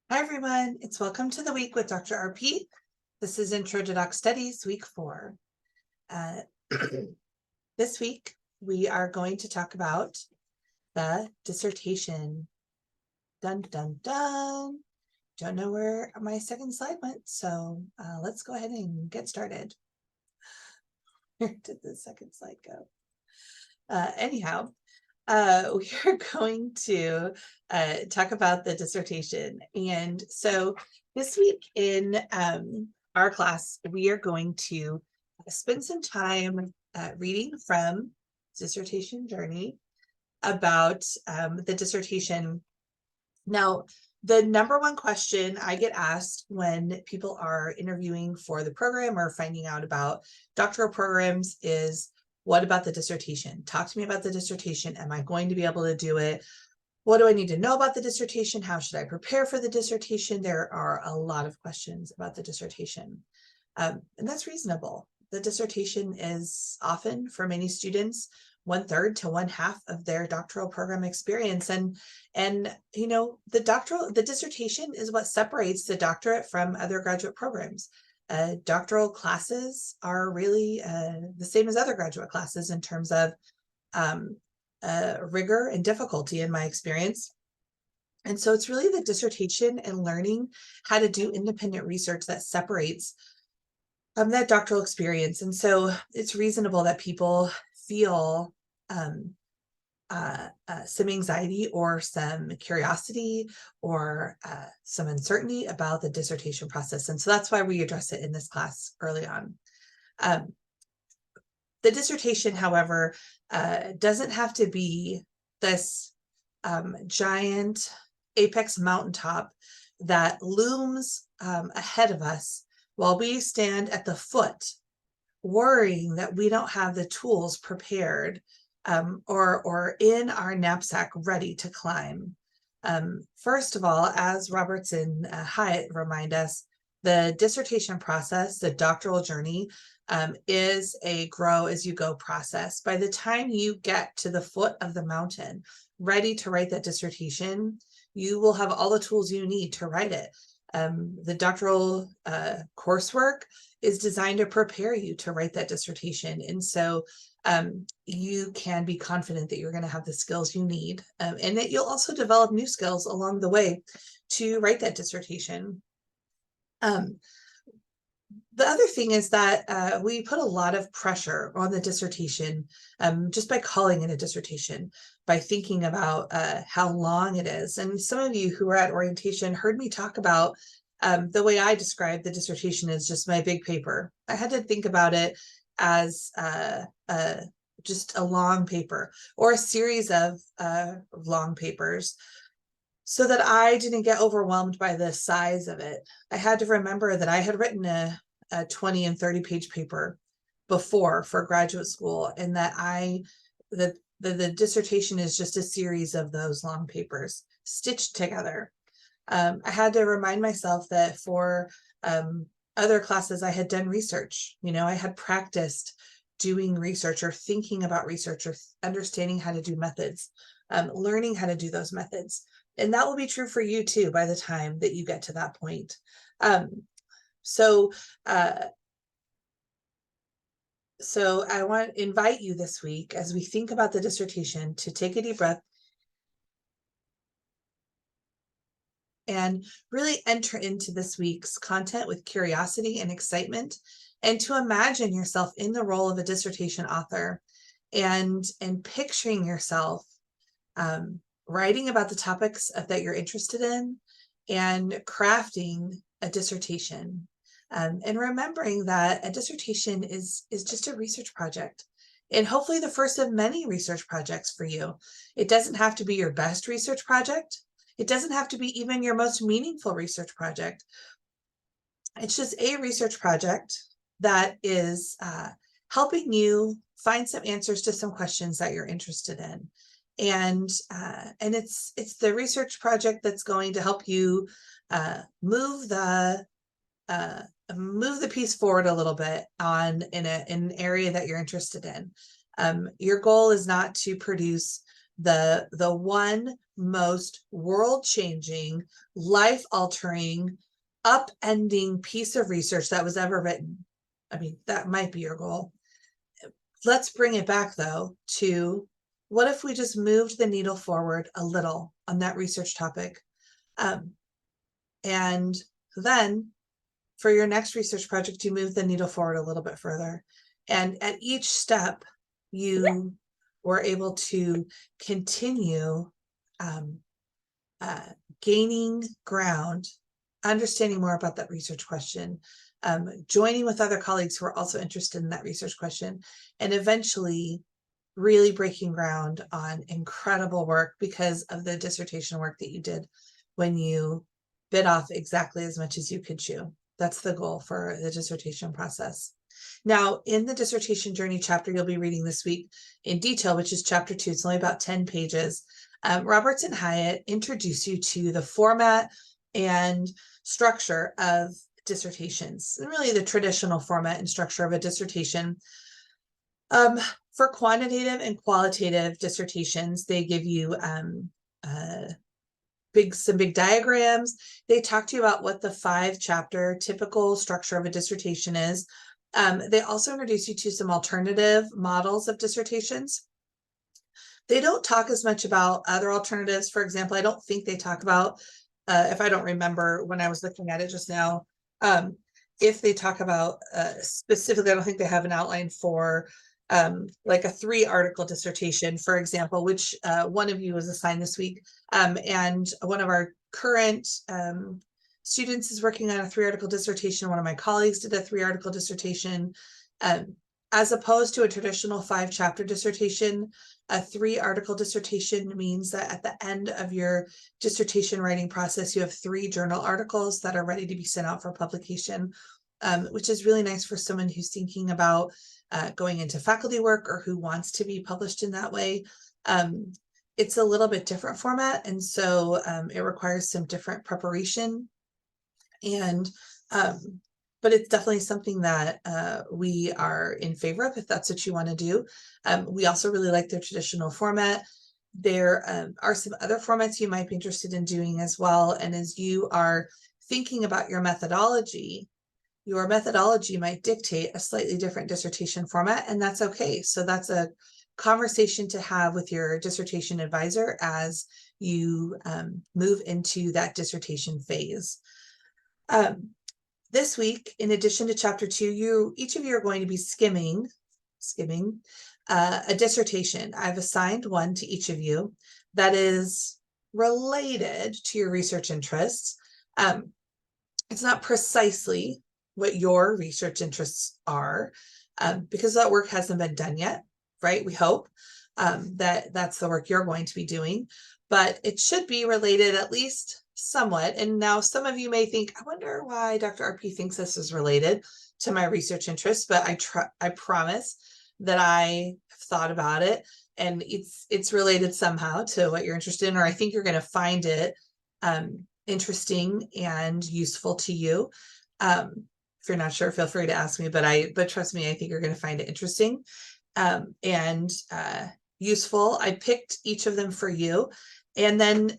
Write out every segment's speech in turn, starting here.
Hi, everyone. It's Welcome to the Week with Dr. RP. This is Intro to Doc Studies, week 4. This week, we are going to talk about the dissertation. Dun, dun, dun. Don't know where my second slide went, so let's go ahead and get started. Where did the second slide go? Anyhow, we are going to talk about the dissertation. And so this week in our class, we are going to spend some time reading from Dissertation Journey about the dissertation. Now, the number one question I get asked when people are interviewing for the program or finding out about doctoral programs is, what about the dissertation? Talk to me about the dissertation. Am I going to be able to do it? What do I need to know about the dissertation? How should I prepare for the dissertation? There are a lot of questions about the dissertation. And that's reasonable. The dissertation is often, for many students, 1/3 to 1/2 of their doctoral program experience. And you know, the dissertation is what separates the doctorate from other graduate programs. Doctoral classes are really the same as other graduate classes in terms of rigor and difficulty, in my experience. And so it's really the dissertation and learning how to do independent research that separates that doctoral experience. And so it's reasonable that people feel some anxiety or some curiosity or some uncertainty about the dissertation process. And so that's why we address it in this class early on. The dissertation, however, doesn't have to be this giant apex mountaintop that looms ahead of us while we stand at the foot, worrying that we don't have the tools prepared or in our knapsack ready to climb. First of all, as Roberts and Hyatt remind us, the dissertation process, the doctoral journey, is a grow as you go process. By the time you get to the foot of the mountain, ready to write that dissertation, you will have all the tools you need to write it. The doctoral coursework is designed to prepare you to write that dissertation. And so you can be confident that you're going to have the skills you need, and that you'll also develop new skills along the way to write that dissertation. The other thing is that we put a lot of pressure on the dissertation just by calling it a dissertation, by thinking about how long it is. And some of you who were at orientation heard me talk about the way I describe the dissertation is just my big paper. I had to think about it as just a long paper or a series of long papers, so that I didn't get overwhelmed by the size of it. I had to remember that I had written a 20 and 30 page paper before for graduate school, and that the dissertation is just a series of those long papers stitched together. I had to remind myself that for other classes, I had done research. You know, I had practiced doing research or thinking about research or understanding how to do methods, learning how to do those methods. And that will be true for you too by the time that you get to that point. So I want to invite you this week, as we think about the dissertation, to take a deep breath and really enter into this week's content with curiosity and excitement, and to imagine yourself in the role of a dissertation author and picturing yourself writing about the topics that you're interested in and crafting a dissertation. And remembering that a dissertation is just a research project, and hopefully the first of many research projects for you. It doesn't have to be your best research project. It doesn't have to be even your most meaningful research project. It's just a research project that is helping you find some answers to some questions that you're interested in. And it's the research project that's going to help you move the piece forward a little bit in an area that you're interested in. Your goal is not to produce the one most world-changing, life-altering, upending piece of research that was ever written. I mean, that might be your goal. Let's bring it back, though, to what if we just moved the needle forward a little on that research topic? And then for your next research project, you move the needle forward a little bit further. And at each step, you were able to continue gaining ground, understanding more about that research question, joining with other colleagues who are also interested in that research question, and eventually really breaking ground on incredible work because of the dissertation work that you did when you bit off exactly as much as you could chew. That's the goal for the dissertation process. Now, in the dissertation journey chapter you'll be reading this week in detail, which is chapter 2, it's only about 10 pages, Roberts and Hyatt introduce you to the format and structure of dissertations, and really the traditional format and structure of a dissertation. For quantitative and qualitative dissertations, they give you some big diagrams. They talk to you about what the 5-chapter typical structure of a dissertation is. They also introduce you to some alternative models of dissertations. They don't talk as much about other alternatives. For example, I don't think they talk about, if I don't remember when I was looking at it just now, if they talk about specifically, I don't think they have an outline for like a 3-article dissertation, for example, which one of you was assigned this week. And one of our current students is working on a 3-article dissertation. One of my colleagues did a 3-article dissertation. As opposed to a traditional 5-chapter dissertation, a 3-article dissertation means that at the end of your dissertation writing process, you have 3 journal articles that are ready to be sent out for publication, which is really nice for someone who's thinking about going into faculty work or who wants to be published in that way. It's a little bit different format, and so it requires some different preparation. And but it's definitely something that we are in favor of if that's what you want to do. We also really like their traditional format. There are some other formats you might be interested in doing as well. And as you are thinking about your methodology might dictate a slightly different dissertation format, and that's okay. So that's a conversation to have with your dissertation advisor as you move into that dissertation phase. This week, in addition to chapter 2, each of you are going to be skimming a dissertation. I've assigned one to each of you that is related to your research interests. It's not precisely what your research interests are, because that work hasn't been done yet, right? We hope that that's the work you're going to be doing, but it should be related at least somewhat. And now some of you may think, I wonder why Dr. RP thinks this is related to my research interests, but I promise that I have thought about it, and it's related somehow to what you're interested in, or I think you're going to find it interesting and useful to you. If you're not sure, feel free to ask me, but trust me, I think you're going to find it interesting and useful. I picked each of them for you, and then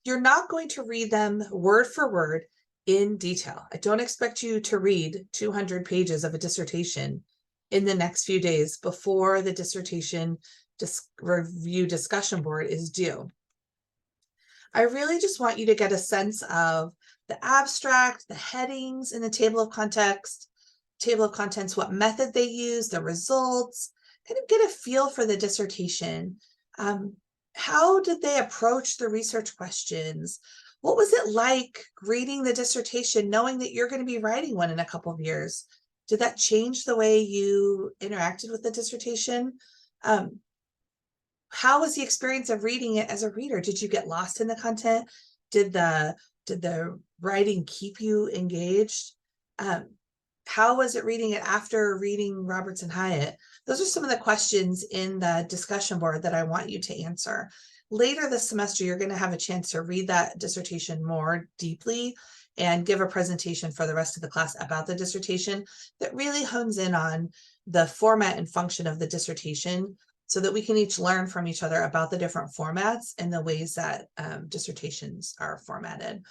you're not going to read them word for word in detail. I don't expect you to read 200 pages of a dissertation in the next few days before the dissertation review discussion board is due. I really just want you to get a sense of the abstract, the headings in the table of contents, what method they use, the results, kind of get a feel for the dissertation. How did they approach the research questions? What was it like reading the dissertation, knowing that you're going to be writing one in a couple of years? Did that change the way you interacted with the dissertation? How was the experience of reading it as a reader? Did you get lost in the content? Did the writing keep you engaged? How was it reading it after reading Roberts and Hyatt? Those are some of the questions in the discussion board that I want you to answer. Later this semester, you're going to have a chance to read that dissertation more deeply and give a presentation for the rest of the class about the dissertation that really hones in on the format and function of the dissertation so that we can each learn from each other about the different formats and the ways that dissertations are formatted.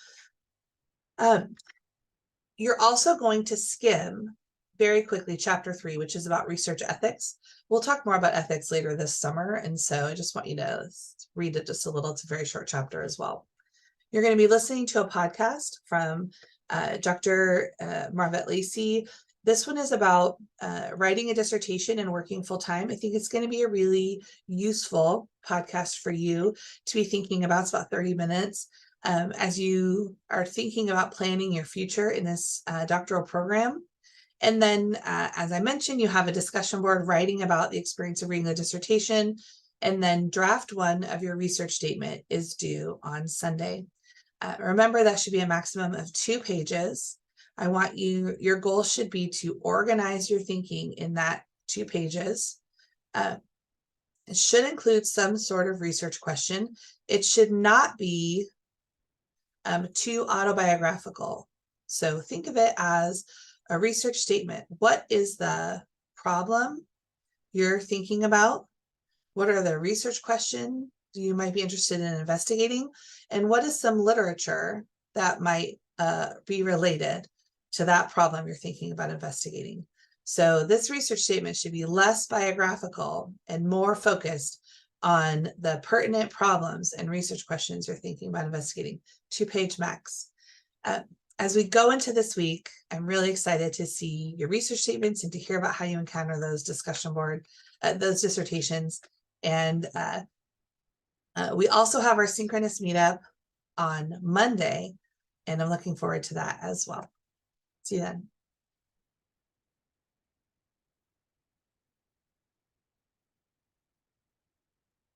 You're also going to skim very quickly chapter 3, which is about research ethics. We'll talk more about ethics later this summer, and so I just want you to read it just a little. It's a very short chapter as well. You're going to be listening to a podcast from Dr. Marvette Lacey. This one is about writing a dissertation and working full-time. I think it's going to be a really useful podcast for you to be thinking about. It's about 30 minutes. As you are thinking about planning your future in this doctoral program. And then, as I mentioned, you have a discussion board writing about the experience of reading the dissertation. And then draft 1 of your research statement is due on Sunday. Remember, that should be a maximum of 2 pages. I want your goal should be to organize your thinking in that 2 pages. It should include some sort of research question. It should not be too autobiographical. So think of it as a research statement. What is the problem you're thinking about? What are the research questions you might be interested in investigating? And what is some literature that might be related to that problem you're thinking about investigating? So this research statement should be less biographical and more focused on the pertinent problems and research questions you're thinking about investigating. 2-page max. As we go into this week, I'm really excited to see your research statements and to hear about how you encounter those discussion board, those dissertations. And we also have our synchronous meetup on Monday, and I'm looking forward to that as well. See you then.